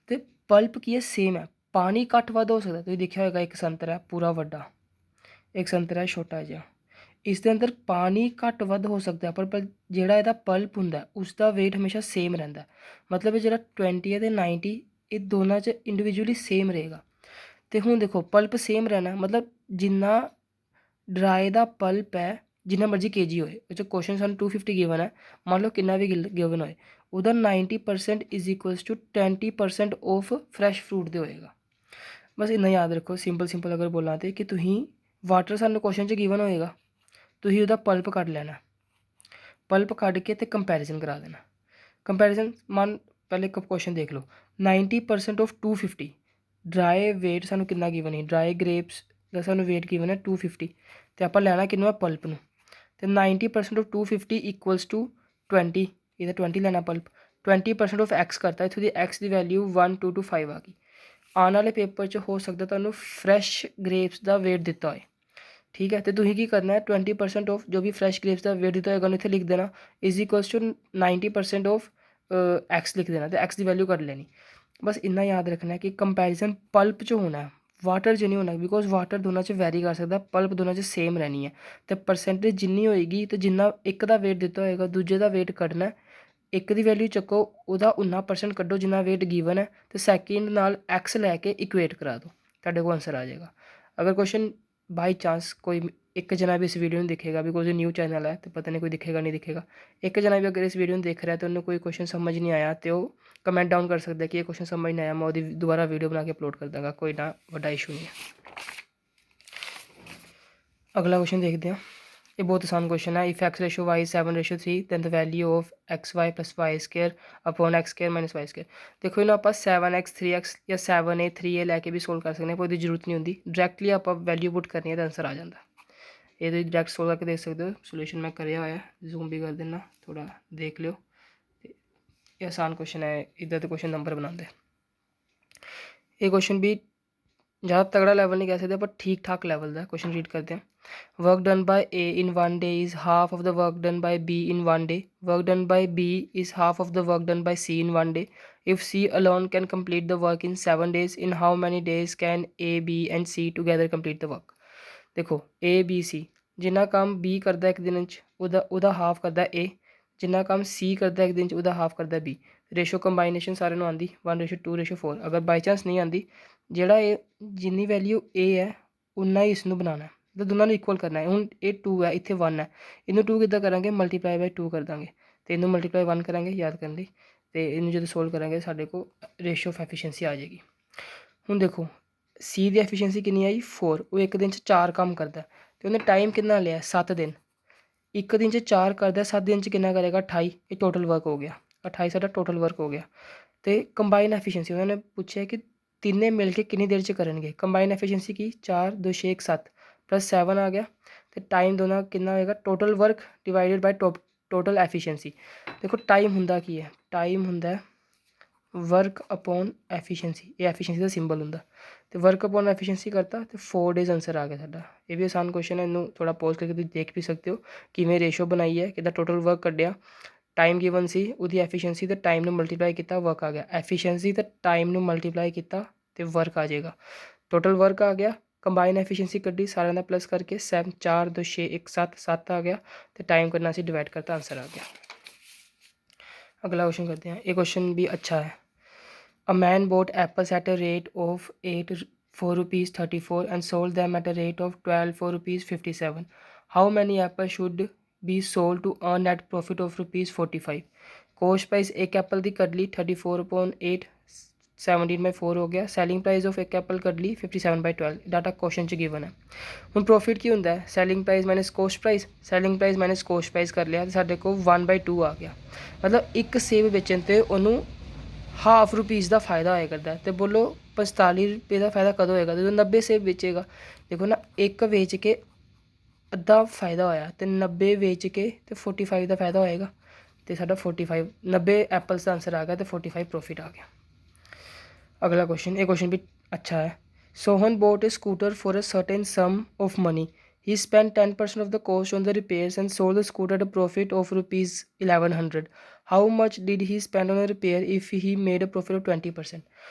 ਤੇ ਪਲਪ ਕੀ ਹੈ ਸੇਮ ਹੈ, ਪਾਣੀ ਘੱਟ ਵੱਧ ਹੋ ਸਕਦਾ। ਤੁਸੀਂ ਦੇਖਿਆ ਹੋਏਗਾ ਇੱਕ ਸੰਤਰਾ ਪੂਰਾ ਵੱਡਾ, ਇੱਕ ਸੰਤਰਾ ਛੋਟਾ ਜਿਹਾ, ਇਸ ਦੇ ਅੰਦਰ ਪਾਣੀ ਘੱਟ ਵੱਧ ਹੋ ਸਕਦਾ, ਪਰ ਜਿਹੜਾ ਇਹਦਾ ਪਲਪ ਹੁੰਦਾ ਉਸ ਦਾ ਵੇਟ ਹਮੇਸ਼ਾ ਸੇਮ ਰਹਿੰਦਾ। ਮਤਲਬ ਇਹ ਜਿਹੜਾ 20 ਹੈ ਤੇ 90 ਇਹ ਦੋਨਾਂ 'ਚ ਇੰਡੀਵਿਜੂਅਲੀ ਸੇਮ ਰਹੇਗਾ। ਤੇ ਹੁਣ ਦੇਖੋ ਪਲਪ ਸੇਮ ਰਹਿਣਾ ਮਤਲਬ ਜਿੰਨਾ ਡਰਾਈ ਦਾ ਪਲਪ ਹੈ ਜਿੰਨਾ ਮਰਜ਼ੀ kg ਹੋਏ, ਉਹ 'ਚ ਕੁਐਸਚਨ ਸਾਨੂੰ 250 ਗਿਵਨ ਹੈ, ਮੰਨ ਲਓ ਕਿੰਨਾ ਵੀ ਗਿਵਨ ਹੋਏ ਉਹਦਾ 90% is equals to 20% of fresh fruit ਦੇ ਹੋਏਗਾ। ਬਸ ਇੰਨਾ ਯਾਦ ਰੱਖੋ, ਸਿੰਪਲ ਅਗਰ ਬੋਲਾਂ ਤੇ ਕਿ ਤੁਸੀਂ ਵਾਟਰ ਸਾਨੂੰ ਕੁਐਸਚਨ 'ਚ ਗਿਵਨ ਹੋਏਗਾ, ਤੁਸੀਂ ਉਹਦਾ ਪਲਪ ਕੱਢ ਲੈਣਾ, ਪਲਪ ਕੱਢ ਕੇ ਤੇ ਕੰਪੈਰੀਜ਼ਨ ਕਰਾ ਦੇਣਾ। ਕੰਪੈਰੀਜ਼ਨ ਮੰਨ ਪਹਿਲੇ ਕੁਐਸਚਨ ਦੇਖ ਲਓ 90% ਆਫ 250 ਡਰਾਈ ਵੇਟ ਸਾਨੂੰ ਕਿੰਨਾ ਗਿਵਨ ਹੈ, ਡਰਾਈ ਗ੍ਰੇਪਸ ਦਾ ਸਾਨੂੰ ਵੇਟ ਗਿਵਨ ਹੈ 250 ਤੇ ਆਪਾਂ ਲੈਣਾ ਕਿੰਨੂੰ ਹੈ ਪਲਪ ਨੂੰ, ਤੇ 90% ਆਫ 250 ਇਕੁਅਲਸ ਟੂ 20, ਇਹਦਾ 20 ਲੈਣਾ ਪਲਪ, 20% ਆਫ x ਕਰਤਾ, ਇੱਥੋਂ ਦੀ x ਦੀ ਵੈਲਿਊ 1 2 to 5 ਆ ਗਈ। ਆਉਣ ਵਾਲੇ ਪੇਪਰ 'ਚ ਹੋ ਸਕਦਾ ਤੁਹਾਨੂੰ ਫਰੈਸ਼ ਗ੍ਰੇਪਸ ਦਾ ਵੇਟ ਦਿੱਤਾ ਹੋਏ, ਠੀਕ ਹੈ। ਤੇ ਤੁਸੀਂ ਕੀ ਕਰਨਾ ਹੈ 20% ਆਫ ਜੋ ਵੀ ਫਰੈਸ਼ ਗ੍ਰੇਪਸ ਦਾ ਵੇਟ ਦਿੱਤਾ ਹੋਏਗਾ ਉਹਨੂੰ ਇੱਥੇ ਲਿਖ ਦੇਣਾ is equals to 90% of x ਲਿਖ ਦੇਣਾ ਤੇ x ਦੀ ਵੈਲਿਊ ਕੱਢ ਲੈਣੀ। ਬਸ ਇੰਨਾ ਯਾਦ ਰੱਖਣਾ ਕਿ ਕੰਪੈਰੀਜ਼ਨ ਪਲਪ 'ਚ ਹੋਣਾ, ਵਾਟਰ 'ਚ ਨਹੀਂ ਹੋਣਾ, ਬਿਕੋਜ਼ ਵਾਟਰ ਦੋਨਾਂ 'ਚ ਵੈਰੀ ਕਰ ਸਕਦਾ, ਪਲਪ ਦੋਨਾਂ 'ਚ ਸੇਮ ਰਹਿਣੀ ਹੈ। ਤੇ ਪਰਸੈਂਟੇਜ ਜਿੰਨੀ ਹੋਏਗੀ ਤੇ ਜਿੰਨਾ ਇੱਕ ਦਾ ਵੇਟ ਦਿੱਤਾ ਹੋਏਗਾ ਦੂਜੇ ਦਾ ਵੇਟ ਕੱਢਣਾ, ਇੱਕ ਦੀ ਵੈਲਿਊ ਚੱਕੋ ਉਹਦਾ ਉਨਾ % ਕੱਢੋ ਜਿੰਨਾ ਵੇਟ ਗਿਵਨ ਹੈ ਤੇ ਸੈਕਿੰਡ ਨਾਲ x ਲੈ ਕੇ ਇਕੁਏਟ ਕਰਾ ਦਿਓ, ਤੁਹਾਡੇ ਕੋਲ ਆਨਸਰ ਆ ਜਾਏਗਾ। ਅਗਰ ਕੁਐਸਚਨ ਬਾਈ ਚਾਂਸ ਕੋਈ ਇੱਕ ਜਣਾ ਵੀ ਇਸ ਵੀਡੀਓ ਨੂੰ ਦੇਖੇਗਾ, ਬਿਕੋਜ਼ ਇਹ ਨਿਊ ਚੈਨਲ ਹੈ ਤੇ ਪਤਾ ਨਹੀਂ ਕੋਈ ਦਿਖੇਗਾ ਨਹੀਂ ਦਿਖੇਗਾ, ਇੱਕ ਜਣਾ ਵੀ ਅਗਰ ਇਸ ਵੀਡੀਓ ਨੂੰ ਦੇਖ ਰਿਹਾ ਤੇ ਉਹਨੂੰ ਕੋਈ ਕੁਐਸਚਨ ਸਮਝ ਨਹੀਂ ਆਇਆ ਤੇ ਉਹ ਕਮੈਂਟ ਡਾਊਨ ਕਰ ਸਕਦਾ ਕਿ ਇਹ ਕੁਐਸਚਨ ਸਮਝ ਨਹੀਂ ਆਇਆ, ਮੈਂ ਉਹਦੀ ਦੁਬਾਰਾ ਵੀਡੀਓ ਬਣਾ ਕੇ ਅਪਲੋਡ ਕਰ ਦਾਂਗਾ, ਕੋਈ ਨਾ ਵੱਡਾ ਇਸ਼ੂ ਨਹੀਂ ਹੈ। ਅਗਲਾ ਕੁਐਸਚਨ ਦੇਖਦੇ ਹਾਂ, ਇਹ ਬਹੁਤ ਆਸਾਨ ਕੁਐਸਚਨ ਹੈ। If x ratio y 7:3 then the value of xy plus y square upon x square minus y square. ਦੇਖੋ ਇਹਨੂੰ ਆਪਾਂ 7x 3x ਜਾਂ 7a 3a ਲੈ ਕੇ ਵੀ ਸੋਲਵ ਕਰ ਸਕਦੇ ਹਾਂ, ਕੋਈ ਉਹਦੀ ਜ਼ਰੂਰਤ ਨਹੀਂ ਹੁੰਦੀ, ਡਾਇਰੈਕਟਲੀ ਆਪਾਂ ਵੈਲਿਊ ਪੁੱਟ ਕਰਨੀ ਹੈ ਤਾਂ ਆਨਸਰ ਆ ਜਾਂਦਾ। ਇਹ ਤੁਸੀਂ ਡਾਇਰੈਕਟ ਸੋਲਵ ਕਰਕੇ ਦੇਖ ਸਕਦੇ ਹੋ, ਸੋਲੂਸ਼ਨ ਮੈਂ ਕਰਿਆ ਹੋਇਆ, ਜ਼ੂਮ ਵੀ ਕਰ ਦੇਣਾ, ਥੋੜਾ ਦੇਖ ਲਿਓ। ਇਹ ਆਸਾਨ ਕੁਐਸਚਨ ਹੈ, ਇੱਦਾਂ ਦੇ ਕੁਐਸਚਨ ਨੰਬਰ ਬਣਾਉਂਦੇ। ਇਹ ਕੁਐਸਚਨ ਵੀ ज़्यादा तगड़ा लेवल नहीं कह सकते पर ठीक ठाक लेवल का। क्वेश्चन रीड करते हैं। Work done by A in 1 day is half of the work done by B in 1 day. Work done by B is half of the work done by C in 1 day. If C alone can complete the work in 7 days, in how many days can A B and C together complete the work. देखो A B C जिन्ना काम B करता एक दिन उदा half करता ए, जिन्ना काम सी करता एक दिन उदा हाफ करता बी। रेशो कंबाइनेशन सारे आती 1:2:4। अगर बाई चांस नहीं आती ਜਿਹੜਾ ਇਹ ਜਿੰਨੀ ਵੈਲਿਊ a ਹੈ ਉਨਾ ਹੀ ਇਸ ਨੂੰ ਬਣਾਉਣਾ ਤੇ ਦੋਨਾਂ ਨੂੰ ਇਕੁਅਲ ਕਰਨਾ ਹੈ। ਹੁਣ ਇਹ 2 ਹੈ ਇੱਥੇ 1 ਹੈ, ਇਹਨੂੰ 2 ਕਿੱਦਾਂ ਕਰਾਂਗੇ ਮਲਟੀਪਲਾਈ ਬਾਈ 2 ਕਰ ਦਾਂਗੇ ਤੇ ਇਹਨੂੰ ਮਲਟੀਪਲਾਈ 1 ਕਰਾਂਗੇ ਯਾਦ ਕਰਨ ਲਈ, ਤੇ ਇਹਨੂੰ ਜਦੋਂ ਸੋਲਵ ਕਰਾਂਗੇ ਸਾਡੇ ਕੋਲ ਰੇਸ਼ੋ ਆਫ ਐਫੀਸ਼ੀਐਂਸੀ ਆ ਜਾਏਗੀ। ਹੁਣ ਦੇਖੋ C ਦੀ ਐਫੀਸ਼ੀਐਂਸੀ ਕਿੰਨੀ ਆਈ 4, ਉਹ ਇੱਕ ਦਿਨ 'ਚ 4 ਕੰਮ ਕਰਦਾ ਤੇ ਉਹਨੇ ਟਾਈਮ ਕਿੰਨਾ ਲਿਆ 7 ਦਿਨ। ਇੱਕ ਦਿਨ 'ਚ 4 ਕਰਦਾ 7 ਦਿਨ 'ਚ ਕਿੰਨਾ ਕਰੇਗਾ 28, ਇਹ ਟੋਟਲ ਵਰਕ ਹੋ ਗਿਆ 28 ਸਾਡਾ ਟੋਟਲ ਵਰਕ ਹੋ ਗਿਆ। ਤੇ ਕੰਬਾਈਨ ਐਫੀਸ਼ੀਐਂਸੀ ਉਹਨਾਂ ਨੇ ਪੁੱਛਿਆ ਕਿ ਤਿੰਨੇ ਮਿਲ ਕੇ ਕਿੰਨੀ ਦੇਰ 'ਚ ਕਰਨਗੇ। ਕੰਬਾਈਨ ਐਫੀਸ਼ੀਐਂਸੀ ਕੀ 4 2 6 1 7 ਪਲੱਸ 7 ਆ ਗਿਆ ਤੇ ਟਾਈਮ ਦੋਨਾਂ ਕਿੰਨਾ ਹੋਏਗਾ total work divided by total efficiency. ਦੇਖੋ ਟਾਈਮ ਹੁੰਦਾ ਕੀ ਹੈ, ਟਾਈਮ ਹੁੰਦਾ ਵਰਕ ਅਪੋਨ ਐਫੀਸ਼ੀਐਂਸੀ, ਇਹ ਐਫੀਸ਼ੀਐਂਸੀ ਦਾ ਸਿੰਬਲ ਹੁੰਦਾ ਤੇ ਵਰਕ ਅਪੋਨ ਐਫੀਸ਼ੀਐਂਸੀ ਕਰਤਾ ਤੇ 4 ਡੇਜ਼ ਆਨਸਰ ਆ ਗਿਆ ਸਾਡਾ। ਇਹ ਵੀ ਆਸਾਨ ਕੁਐਸਚਨ ਹੈ, ਇਹਨੂੰ ਥੋੜਾ ਪੌਜ਼ ਕਰਕੇ ਤੁਸੀਂ ਦੇਖ ਵੀ ਸਕਦੇ ਹੋ ਕਿਵੇਂ ਰੇਸ਼ੋ ਬਣਾਈ ਹੈ, ਕਿੱਦਾਂ ਟੋਟਲ ਵਰਕ ਕੱਢਿਆ, टाइम गिवन सी ਉਹਦੀ ਐਫੀਸ਼ੀਐਂਸੀ ਤੇ ਟਾਈਮ ਨੂੰ ਮਲਟੀਪਲਾਈ ਕੀਤਾ ਵਰਕ ਆ ਗਿਆ, ਐਫੀਸ਼ੀਐਂਸੀ ਤੇ ਟਾਈਮ ਨੂੰ ਮਲਟੀਪਲਾਈ ਕੀਤਾ ਤੇ ਵਰਕ ਆ ਜਾਏਗਾ, ਟੋਟਲ ਵਰਕ ਆ ਗਿਆ। ਕੰਬਾਈਨ ਐਫੀਸ਼ੀਐਂਸੀ ਕੱਢੀ ਸਾਰਿਆਂ ਦਾ ਪਲੱਸ ਕਰਕੇ 7 4 2 6 1 7 7 ਆ ਗਿਆ ਤੇ ਟਾਈਮ ਕਰਨਾ ਸੀ डिवाइड करता आंसर आ गया। अगला क्वेश्चन करते हैं, ये क्वेश्चन भी अच्छा है। A man boat apples at a rate of 8 ₹4.34 and sold them at a rate of 12 ₹4.57. How many apples should be sold to earn net profit of ₹45? Cost price एक Apple की cut ली 34/8 17/4 हो गया। Selling price of एक Apple cut ली 57/12। Data question च given है। ਹੁਣ profit की होंगे selling price minus cost price, selling price minus cost price कर लिया तो साढ़े को 1/2 आ गया। मतलब एक सेब बेचन तो उन्होंने ₹1/2 का फायदा होया करता है। तो बोलो 45 रुपये का फायदा कदों होएगा जो 90 सेब बेचेगा। देखो ना एक बेच के अद्धा फायदा होया तो 90 बेच के तो 45 का फायदा होएगा तो साढ़ा 45 90 एप्पल्स का आंसर आ गया तो 45 प्रॉफिट आ गया। अगला क्वेश्चन, ये क्वेश्चन भी अच्छा है। Sohan bought a scooter for a certain sum of money. He spent 10% of the cost on the repairs and sold the scooter at a profit of rupees 1100. How much did he spend on a repair if he made a profit of 20%?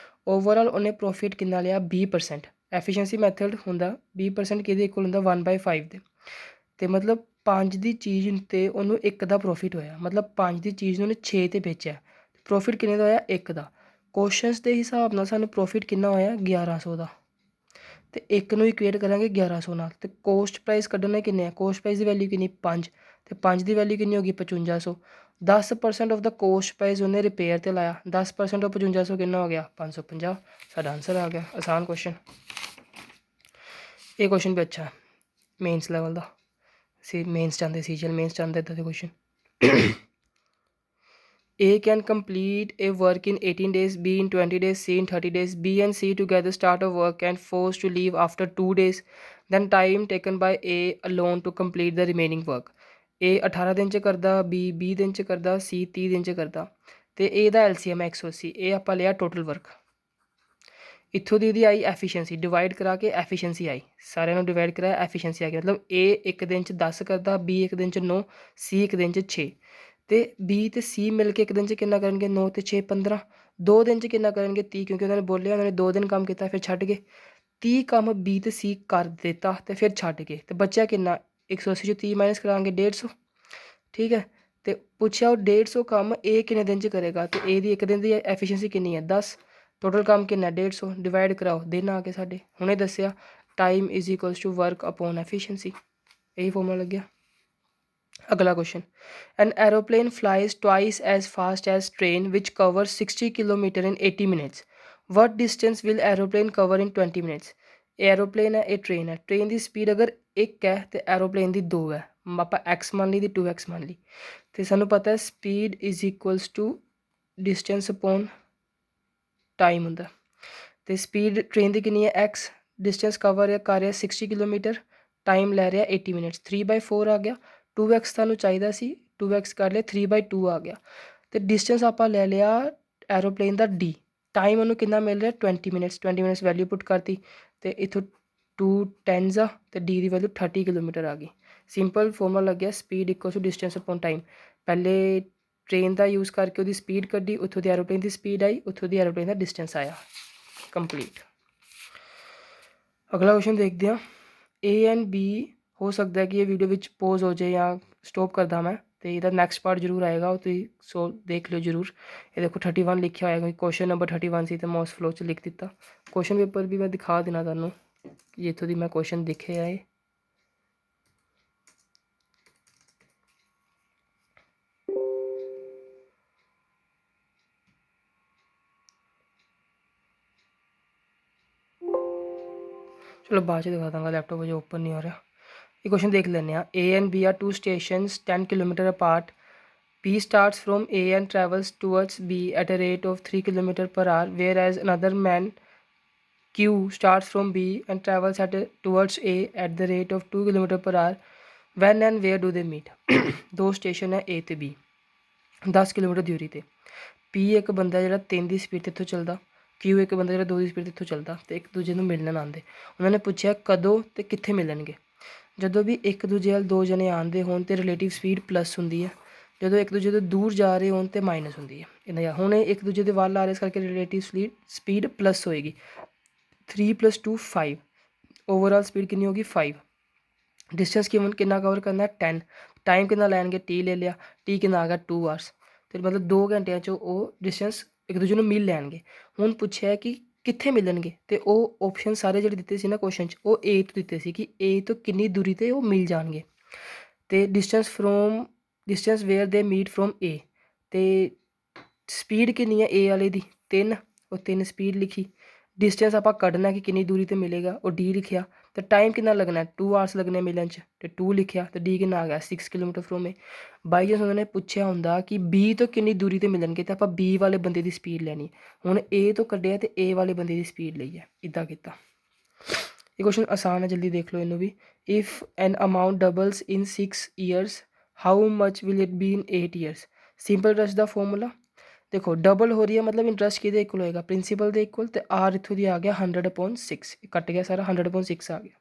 Overall ਉਹਨੇ profit ਕਿੰਨਾ ਲਿਆ 20%। Efficiency method ਹੁੰਦਾ 20% ਕਿਹਦੇ equal ਹੁੰਦਾ 1/5 ਦੇ। ਤੇ ਮਤਲਬ 5 ਦੀ ਚੀਜ਼ ਤੇ ਉਹਨੂੰ 1 ਦਾ ਪ੍ਰੋਫਿਟ ਹੋਇਆ, ਮਤਲਬ 5 ਦੀ ਚੀਜ਼ ਨੂੰ ਉਹਨੇ 6 ਤੇ ਵੇਚਿਆ। ਪ੍ਰੋਫਿਟ ਕਿੰਨੇ ਦਾ ਹੋਇਆ 1 ਦਾ। ਕੁਐਸਚਨਸ ਦੇ ਹਿਸਾਬ ਨਾਲ ਸਾਨੂੰ ਪ੍ਰੋਫਿਟ ਕਿੰਨਾ ਹੋਇਆ 1100 ਦਾ। ਤੇ ਇੱਕ ਨੂੰ ਇਕੁਏਟ ਕਰਾਂਗੇ 1100 ਨਾਲ। ਤੇ ਕੋਸਟ ਪ੍ਰਾਈਸ ਕੱਢਣੇ ਕਿੰਨੇ ਆ, ਕੋਸਟ ਪ੍ਰਾਈਸ ਦੀ ਵੈਲਿਊ ਕਿੰਨੀ 5 ਤੇ 5 ਦੀ ਵੈਲਿਊ ਕਿੰਨੀ ਹੋ ਗਈ 5500। 10% ਆਫ ਦਾ ਕੋਸਟ ਪ੍ਰਾਈਸ ਉਹਨੇ ਰਿਪੇਅਰ ਤੇ ਲਾਇਆ, 10% ਆਫ 5500 ਕਿੰਨਾ ਹੋ ਗਿਆ 550। ਸਾਡਾ ਆਨਸਰ ਆ ਗਿਆ। ਆਸਾਨ ਕੁਐਸਚਨ। ਇਹ ਕੁਐਸਚਨ ਵੀ ਅੱਛਾ ਮੇਨਸ ਲੈਵਲ ਦਾ ਸੀ, ਮੇਨਸ ਚਾਹੁੰਦੇ ਸੀਜੀਐਲ ਮੇਨਸ ਚਾਹੁੰਦੇ ਇੱਦਾਂ ਦੇ question. A can complete a work in 18 days, B in 20 days, C in 30 days. B and C together start a work and forced to leave after 2 days. Then time taken by A alone to complete the remaining work. A 18 ਦਿਨ 'ਚ ਕਰਦਾ, B 20 ਦਿਨ 'ਚ ਕਰਦਾ, C 30 ਦਿਨ 'ਚ ਕਰਦਾ। ਤੇ A ਦਾ LCM 180। ਇਹ ਆਪਾਂ ਲਿਆ ਟੋਟਲ ਵਰਕ। ਇੱਥੋਂ ਦੀ ਇਹਦੀ ਆਈ ਐਫੀਸ਼ੀਐਂਸੀ, ਡਿਵਾਈਡ ਕਰਾ ਕੇ ਐਫੀਸ਼ੀਐਂਸੀ ਆਈ। ਸਾਰਿਆਂ ਨੂੰ ਡਿਵਾਈਡ ਕਰਾਇਆ ਐਫੀਸ਼ੀਐਂਸੀ ਆ ਗਈ। ਮਤਲਬ A ਇੱਕ ਦਿਨ 'ਚ 10 ਕਰਦਾ, B ਇੱਕ ਦਿਨ 'ਚ 9, C ਇੱਕ ਦਿਨ 'ਚ 6। ਤੇ B ਤੇ C ਮਿਲ ਕੇ ਇੱਕ ਦਿਨ 'ਚ ਕਿੰਨਾ ਕਰਨਗੇ 9 ਤੇ 6 15। 2 ਦਿਨ 'ਚ ਕਿੰਨਾ ਕਰਨਗੇ 30, ਕਿਉਂਕਿ ਉਹਨਾਂ ਨੇ ਬੋਲਿਆ ਉਹਨਾਂ ਨੇ 2 ਦਿਨ ਕੰਮ ਕੀਤਾ ਫਿਰ ਛੱਡ ਗਏ। 30 ਕੰਮ B ਤੇ C ਕਰ ਦਿੱਤਾ ਤੇ ਫਿਰ ਛੱਡ ਗਏ। ਤੇ ਬਚਿਆ ਕਿੰਨਾ 180 'ਚੋਂ 30 ਮਾਈਨਸ ਕਰਾਂਗੇ 150। ਠੀਕ ਹੈ। ਤੇ ਪੁੱਛਿਆ ਉਹ 150 ਕੰਮ A ਕਿੰਨੇ ਦਿਨ 'ਚ ਕਰੇਗਾ। ਤੇ A ਦੀ ਇੱਕ ਦਿਨ ਦੀ ਐਫੀਸ਼ੀਐਂਸੀ ਕਿੰਨੀ ਹੈ 10। ਟੋਟਲ ਕੰਮ ਕਿੰਨਾ 150 ਡਿਵਾਈਡ ਕਰਾਓ, ਦਿਨ ਆ ਕੇ ਸਾਡੇ ਹੁਣੇ ਦੱਸਿਆ time is equals to work upon efficiency. ਇਹੀ ਫਾਰਮੂਲਾ ਲੱਗਿਆ। ਅਗਲਾ question, an aeroplane flies twice as fast as train which cover 60 kilometre in 80 minutes. What distance will aeroplane cover in 20 minutes. ਇਹ ਐਰੋਪਲੇਨ ਹੈ, ਇਹ ਟ੍ਰੇਨ ਹੈ। Train ਦੀ speed ਅਗਰ 1 ਹੈ ਤੇ ਐਰੋਪਲੇਨ ਦੀ 2 ਹੈ। ਆਪਾਂ ਐਕਸ ਮੰਨ ਲਈ ਦੀ 2x ਮੰਨ ਲਈ। ਤੇ ਸਾਨੂੰ ਪਤਾ ਹੈ speed is equals to distance upon time ਹੁੰਦਾ। ਤੇ ਸਪੀਡ ਟ੍ਰੇਨ ਦੀ ਕਿੰਨੀ ਹੈ x, ਡਿਸਟੈਂਸ ਕਵਰ ਕਰ ਰਿਹਾ 60 ਕਿਲੋਮੀਟਰ, ਟਾਈਮ ਲੈ ਰਿਹਾ 80 ਮਿੰਟਸ। 3/4 ਆ ਗਿਆ। 2x ਤੁਹਾਨੂੰ ਚਾਹੀਦਾ ਸੀ, 2x ਕਰ ਲਿਆ 3/2 ਆ ਗਿਆ। ਤੇ ਡਿਸਟੈਂਸ ਆਪਾਂ ਲੈ ਲਿਆ ਐਰੋਪਲੇਨ ਦਾ d, ਟਾਈਮ ਉਹਨੂੰ ਕਿੰਨਾ ਮਿਲ ਰਿਹਾ 20 ਮਿੰਟਸ। 20 ਮਿੰਟਸ ਵੈਲਿਊ ਪੁੱਟ ਕਰਤੀ ਤੇ ਇੱਥੋਂ 2 10s ਆ ਤੇ d ਦੀ ਵੈਲਿਊ 30 ਕਿਲੋਮੀਟਰ ਆ ਗਈ। ਸਿੰਪਲ ਫਾਰਮੂਲਾ ਲੱਗਿਆ speed equal to distance upon time. ਪਹਿਲੇ ਟ੍ਰੇਨ ਦਾ ਯੂਜ਼ ਕਰਕੇ ਉਹਦੀ ਸਪੀਡ ਕੱਢੀ, ਉੱਥੋਂ ਦੀ ਐਰੋਪਲੇਨ ਦੀ ਸਪੀਡ ਆਈ, ਉੱਥੋਂ ਦੀ ਐਰੋਪਲੇਨ ਦਾ ਡਿਸਟੈਂਸ ਆਇਆ। ਕੰਪਲੀਟ। ਅਗਲਾ ਕੁਐਸਚਨ ਦੇਖਦੇ ਹਾਂ। A ਐਂਡ B ਹੋ ਸਕਦਾ ਹੈ ਕਿ ਇਹ ਵੀਡੀਓ ਵਿੱਚ ਪੋਜ਼ ਹੋ ਜਾਏ ਜਾਂ ਸਟੋਪ ਕਰਦਾ ਮੈਂ, ਤੇ ਇਹਦਾ ਨੈਕਸਟ ਪਾਰਟ ਜ਼ਰੂਰ ਆਏਗਾ, ਉਹ ਤੁਸੀਂ ਸੋ ਦੇਖ ਲਿਓ ਜ਼ਰੂਰ। ਇਹ ਦੇਖੋ 31 ਲਿਖਿਆ ਹੋਇਆ, ਕਿਉਂਕਿ ਕੁਐਸਚਨ ਨੰਬਰ 31 ਸੀ ਤੇ ਮੈਂ ਉਸ ਫਲੋ 'ਚ ਲਿਖ ਦਿੱਤਾ। ਕੁਐਸਚਨ ਪੇਪਰ ਵੀ ਮੈਂ ਦਿਖਾ ਦੇਣਾ ਤੁਹਾਨੂੰ ਕਿ ਜਿੱਥੋਂ ਦੀ ਮੈਂ ਕੁਐਸਚਨ ਦੇਖੇ ਆਏ। ਚਲੋ ਬਾਅਦ 'ਚ ਦਿਖਾ ਦਾਂਗਾ, ਲੈਪਟਾਪ ਅਜੇ ਓਪਨ ਨਹੀਂ ਹੋ ਰਿਹਾ। ਇਹ ਕੁਐਸਚਨ ਦੇਖ ਲੈਂਦੇ ਹਾਂ। A and B are two stations 10 kilometer apart. B starts from A and travels towards B at a rate of 3 kilometer per hour, whereas another man Q starts from B and travels towards A at the rate of 2 kilometer per hour. When and where do they meet? ਦੋ station ਹੈ A ਤੇ B 10 kilometre ਦੂਰੀ ਤੇ। P ਇੱਕ ਬੰਦਾ ਜਿਹੜਾ 3 ਦੀ speed ਤੇ ਇੱਥੋਂ ਚੱਲਦਾ, Q ਇੱਕ ਬੰਦਾ ਜਿਹੜਾ 2 ਦੀ ਸਪੀਡ ਤੇ ਇੱਥੋਂ ਚੱਲਦਾ ਤੇ ਇੱਕ ਦੂਜੇ ਨੂੰ ਮਿਲਣ ਆਉਂਦੇ। ਉਹਨਾਂ ਨੇ ਪੁੱਛਿਆ ਕਦੋਂ ਤੇ ਕਿੱਥੇ ਮਿਲਣਗੇ। ਜਦੋਂ ਵੀ ਇੱਕ ਦੂਜੇ ਵੱਲ ਦੋ ਜਣੇ ਆਉਂਦੇ ਹੋਣ ਤੇ ਰਿਲੇਟਿਵ ਸਪੀਡ ਪਲੱਸ ਹੁੰਦੀ ਹੈ, ਜਦੋਂ ਇੱਕ ਦੂਜੇ ਤੋਂ ਦੂਰ ਜਾ ਰਹੇ ਹੋਣ ਤੇ ਮਾਈਨਸ ਹੁੰਦੀ ਹੈ। ਇਹਨਾਂ ਹੁਣ ਇੱਕ ਦੂਜੇ ਦੇ ਵੱਲ ਆ ਰਹੇ ਇਸ ਕਰਕੇ ਰਿਲੇਟਿਵ ਸਪੀਡ ਪਲੱਸ ਹੋਏਗੀ। 3 + 2 5, ਓਵਰਆਲ ਸਪੀਡ ਕਿੰਨੀ ਹੋਗੀ 5। ਡਿਸਟੈਂਸ ਕਿੰਨਾ ਕਵਰ ਕਰਨਾ 10। ਟਾਈਮ ਕਿੰਨਾ ਲੈਣਗੇ t ਲੈ ਲਿਆ, t ਕਿੰਨਾ ਆ ਗਿਆ 2 ਆਵਰਸ। ਤੇ ਮਤਲਬ 2 ਘੰਟਿਆਂ 'ਚ ਉਹ ਡਿਸਟੈਂਸ ਇੱਕ ਦੂਜੇ ਨੂੰ ਮਿਲ ਲੈਣਗੇ। ਹੁਣ ਪੁੱਛਿਆ ਕਿ ਕਿੱਥੇ ਮਿਲਣਗੇ ਤੇ ਉਹ ਆਪਸ਼ਨ ਸਾਰੇ ਜਿਹੜੇ ਦਿੱਤੇ ਸੀ ਨਾ ਕੁਐਸਚਨ 'ਚ ਉਹ A ਤੋਂ ਦਿੱਤੇ ਸੀ ਕਿ A ਤੋਂ ਕਿੰਨੀ ਦੂਰੀ ਤੇ ਉਹ ਮਿਲ ਜਾਣਗੇ। ਤੇ ਡਿਸਟੈਂਸ ਵੇਅਰ ਦੇ ਮੀਟ ਫਰੋਮ A, ਤੇ ਸਪੀਡ ਕਿੰਨੀ ਹੈ A ਵਾਲੇ ਦੀ 3, ਉਹ 3 ਸਪੀਡ ਲਿਖੀ। ਡਿਸਟੈਂਸ ਆਪਾਂ ਕੱਢਣਾ ਕਿ ਕਿੰਨੀ ਦੂਰੀ ਤੇ ਮਿਲੇਗਾ, ਉਹ D ਲਿਖਿਆ। ਤੇ ਟਾਈਮ ਕਿੰਨਾ ਲੱਗਣਾ 2 ਆਵਰਸ ਲੱਗਣੇ ਮਿਲਣ 'ਚ ਤੇ 2 ਲਿਖਿਆ। ਤੇ D ਕਿੰਨਾ ਆ ਗਿਆ 6 kilometre from A। By chance ਉਹਨਾਂ ਨੇ ਪੁੱਛਿਆ ਹੁੰਦਾ ਕਿ B ਤੋਂ ਕਿੰਨੀ ਦੂਰੀ ਤੇ ਮਿਲਣਗੇ ਤੇ ਆਪਾਂ B ਵਾਲੇ ਬੰਦੇ ਦੀ ਸਪੀਡ ਲੈਣੀ। ਹੁਣ A ਤੋਂ ਕੱਢਿਆ ਤੇ A ਵਾਲੇ ਬੰਦੇ ਦੀ ਸਪੀਡ ਲਈ ਹੈ, ਇੱਦਾਂ ਕੀਤਾ। ਇਹ ਕੁਐਸਚਨ ਆਸਾਨ ਹੈ, ਜਲਦੀ ਦੇਖ ਲਓ ਇਹਨੂੰ ਵੀ। If an amount doubles in 6 years, how much will it be in 8 years। Simple ਰਸ਼ ਦਾ ਫਾਰਮੂਲਾ, देखो डबल हो रही है मतलब इंटरस्ट किहदे इक्वल होएगा, प्रिंसीपल दे इक्वल, तो आर इत्थों दी आ गया 100/6, कट गया सारा 100/6 आ गया।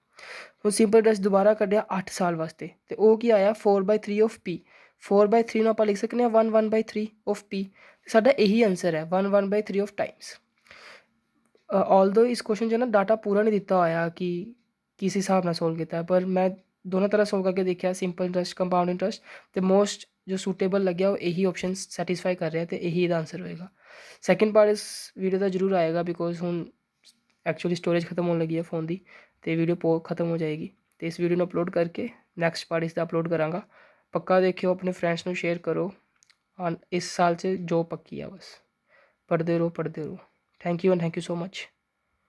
ਹੁਣ ਸਿੰਪਲ ਇੰਟਰਸਟ ਦੁਬਾਰਾ ਕੱਢਿਆ 8 ਸਾਲ ਵਾਸਤੇ ਤੇ ਉਹ ਕੀ ਆਇਆ 4/3 ਆਫ ਪੀ। 4/3 ਨੂੰ ਆਪਾਂ ਲਿਖ ਸਕਦੇ ਹਾਂ 1/3 ਆਫ ਪੀ। ਸਾਡਾ ਇਹੀ ਆਂਸਰ ਹੈ 1/3 ਆਫ ਟਾਈਮਸ। ਆਲਦੋ ਇਸ ਕੁਐਸਚਨ 'ਚ ਨਾ ਡਾਟਾ ਪੂਰਾ ਨਹੀਂ ਦਿੱਤਾ ਹੋਇਆ ਕਿ ਕਿਸ ਹਿਸਾਬ ਨਾਲ ਸੋਲਵ ਕੀਤਾ, ਪਰ ਮੈਂ ਦੋਨੋਂ ਤਰ੍ਹਾਂ ਸੋਲਵ ਕਰਕੇ ਦੇਖਿਆ, ਸਿੰਪਲ ਇੰਟਰਸਟ ਕੰਪਾਊਂਡ ਇੰਟਰਸਟ, ਤੇ ਮੋਸਟ ਜੋ ਸੂਟੇਬਲ ਲੱਗਿਆ ਉਹ ਇਹੀ ਆਪਸ਼ਨ ਸੈਟੀਸਫਾਈ ਕਰ ਰਿਹਾ ਤੇ ਇਹੀ ਇਹਦਾ ਆਂਸਰ ਹੋਏਗਾ। ਸੈਕਿੰਡ ਪਾਰਟ ਇਸ ਵੀਡੀਓ ਦਾ ਜ਼ਰੂਰ ਆਏਗਾ ਬਿਕੋਜ਼ ਹੁਣ ਐਕਚੁਅਲੀ ਸਟੋਰੇਜ ਖਤਮ ਹੋਣ ਲੱਗੀ ਹੈ फ़ोन ਦੀ ਤੇ ਵੀਡੀਓ ਖਤਮ ਹੋ ਜਾਏਗੀ, ਤੇ ਇਸ ਵੀਡੀਓ ਨੂੰ ਅਪਲੋਡ ਕਰਕੇ ਨੈਕਸਟ ਪਾਰਟ ਇਸ ਦਾ ਅਪਲੋਡ ਕਰਾਂਗਾ। ਪੱਕਾ ਦੇਖਿਓ, ਆਪਣੇ ਫਰੈਂਡਸ ਨੂੰ ਸ਼ੇਅਰ ਕਰੋ। ਇਸ ਸਾਲ 'ਚ ਜੋਬ ਪੱਕੀ ਆ, ਬਸ ਪੜ੍ਹਦੇ ਰਹੋ ਪੜ੍ਹਦੇ ਰਹੋ। Thank you and thank you so much.